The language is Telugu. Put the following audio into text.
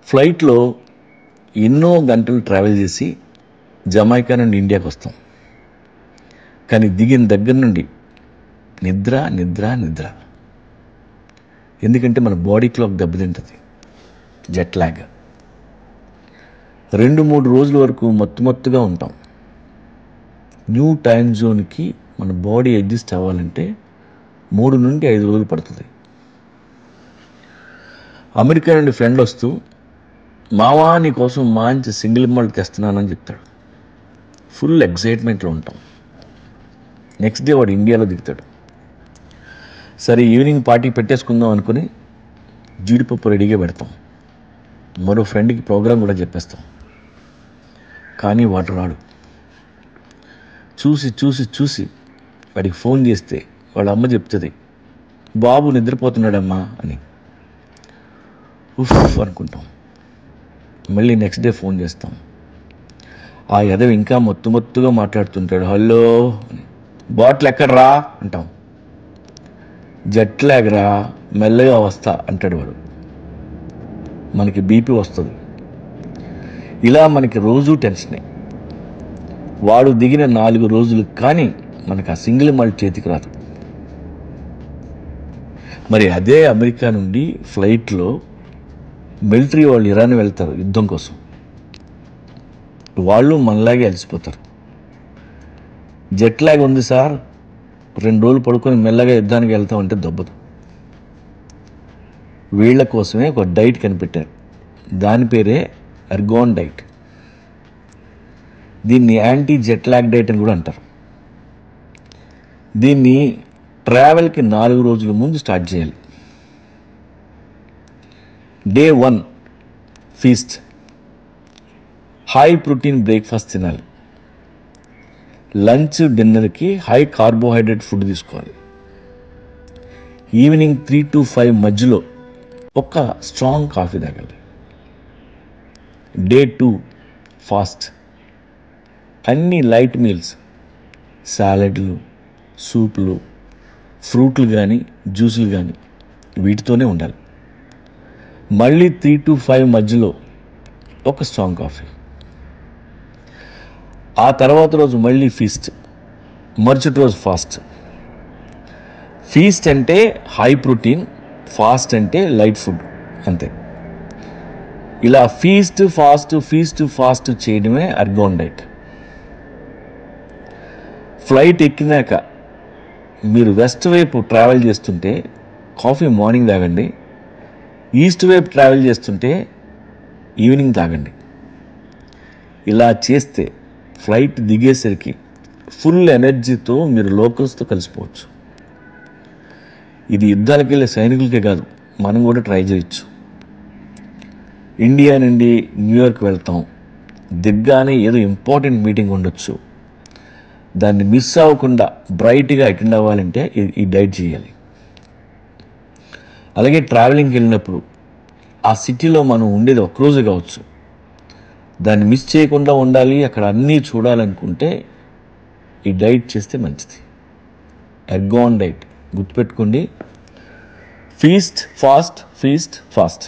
ఫ్లైట్లో ఎన్నో గంటలు ట్రావెల్ చేసి జమైకా నుండి ఇండియాకి వస్తాం. కానీ దిగిన దగ్గర నుండి నిద్ర నిద్ర నిద్ర. ఎందుకంటే మన బాడీ క్లాక్ దెబ్బతింటుంది, జెట్ లాగ్. 2-3 రోజుల వరకు మత్తుగా ఉంటాం. న్యూ టైం జోన్కి మన బాడీ అడ్జస్ట్ అవ్వాలంటే 3 నుండి 5 రోజులు పడుతుంది. అమెరికా నుండి ఫ్రెండ్ వస్తూ, మావా నీ కోసం మంచి సింగిల్ మాల్ట్ తెస్తున్నానని చెప్తాడు. ఫుల్ ఎక్సైట్మెంట్లో ఉంటాం. నెక్స్ట్ డే వాడు ఇండియాలో దిగుతాడు. సరే ఈవినింగ్ పార్టీ పెట్టేసుకుందాం అనుకుని జీడిపప్పు రెడీగా పెడతాం. మరో ఫ్రెండ్కి ప్రోగ్రాం కూడా చెప్పేస్తాం. కానీ వాడు రాడు. చూసి చూసి చూసి వాడికి ఫోన్ చేస్తే వాళ్ళ అమ్మ చెప్తుంది, బాబు నిద్రపోతున్నాడమ్మా అని. ఉఫ్ అనుకుంటాం. మళ్ళీ నెక్స్ట్ డే ఫోన్ చేస్తాం. ఆ ఎదవ ఇంకా మత్తుగా మాట్లాడుతుంటాడు. హలో అని. బాటిల్ ఎక్కడ్రా అంటాం. జెట్ లాగ్ రా, మెల్లగా వస్తా అంటాడు వాడు. మనకి బీపీ వస్తుంది. ఇలా మనకి రోజు టెన్షనే. వాడు దిగిన 4 రోజులు కానీ మనకు ఆ సింగిల్ మాల్ట్ చేతికి రాదు. మరి అదే అమెరికా నుండి ఫ్లైట్లో మిలిటరీ వాళ్ళు ఇరాన్ వెళ్తారు యుద్ధం కోసం. వాళ్ళు మనలాగే అలసిపోతారు. జెట్ లాగ్ ఉంది సార్, 2 రోజులు పడుకొని మెల్లగా యుద్ధానికి వెళ్తామంటే దొబ్బదు. వీళ్ళ కోసమే ఒక డైట్ కనిపెట్టారు. దాని పేరే ఎర్గాన్ డైట్. దీన్ని యాంటీ జెట్ లాగ్ డైట్ అని కూడా అంటారు. దీన్ని ట్రావెల్కి 4 రోజుల ముందు స్టార్ట్ చేయాలి. Day 1 feast, high protein breakfast తినాలి. లంచ్ డిన్నర్కి హై కార్బోహైడ్రేట్ ఫుడ్ తీసుకోవాలి. ఈవినింగ్ 3 to 5 మధ్యలో ఒక స్ట్రాంగ్ కాఫీ తాగాలి. Day 2 fast. అన్ని లైట్ మీల్స్, సాలెడ్లు, సూప్లు, ఫ్రూట్లు కానీ జ్యూసులు కానీ వీటితోనే ఉండాలి. మళ్ళీ 3 to 5 మధ్యలో ఒక స్ట్రాంగ్ కాఫీ. ఆ తర్వాత రోజు మళ్ళీ ఫీస్ట్, మరుసటి రోజు ఫాస్ట్. ఫీస్ట్ అంటే హై ప్రోటీన్, ఫాస్ట్ అంటే లైట్ ఫుడ్, అంతే. ఇలా ఫీస్ట్ ఫాస్ట్ చేయడమే ఎర్గాన్ డైట్. ఫ్లైట్ ఎక్కినాక మీరు వెస్ట్ వైపు ట్రావెల్ చేస్తుంటే కాఫీ మార్నింగ్ తాగండి. ఈస్ట్ వైపు ట్రావెల్ చేస్తుంటే ఈవినింగ్ తాగండి. ఇలా చేస్తే ఫ్లైట్ దిగేసరికి ఫుల్ ఎనర్జీతో మీరు లోకల్స్తో కలిసిపోవచ్చు. ఇది యుద్ధాలకు వెళ్ళే సైనికులకే కాదు, మనం కూడా ట్రై చేయొచ్చు. ఇండియా నుండి న్యూయార్క్ వెళ్తాం. దిగ్గానే ఏదో ఇంపార్టెంట్ మీటింగ్ ఉండొచ్చు. దాన్ని మిస్ అవ్వకుండా బ్రైట్గా అటెండ్ అవ్వాలంటే ఈ డైట్ చేయాలి. అలాగే ట్రావెలింగ్కి వెళ్ళినప్పుడు ఆ సిటీలో మనం ఉండేది ఒక్కరోజే కావచ్చు. దాన్ని మిస్ చేయకుండా ఉండాలి, అక్కడ అన్నీ చూడాలనుకుంటే ఈ డైట్ చేస్తే మంచిది. ఎర్గాన్ డైట్ గుర్తుపెట్టుకోండి. Feast fast.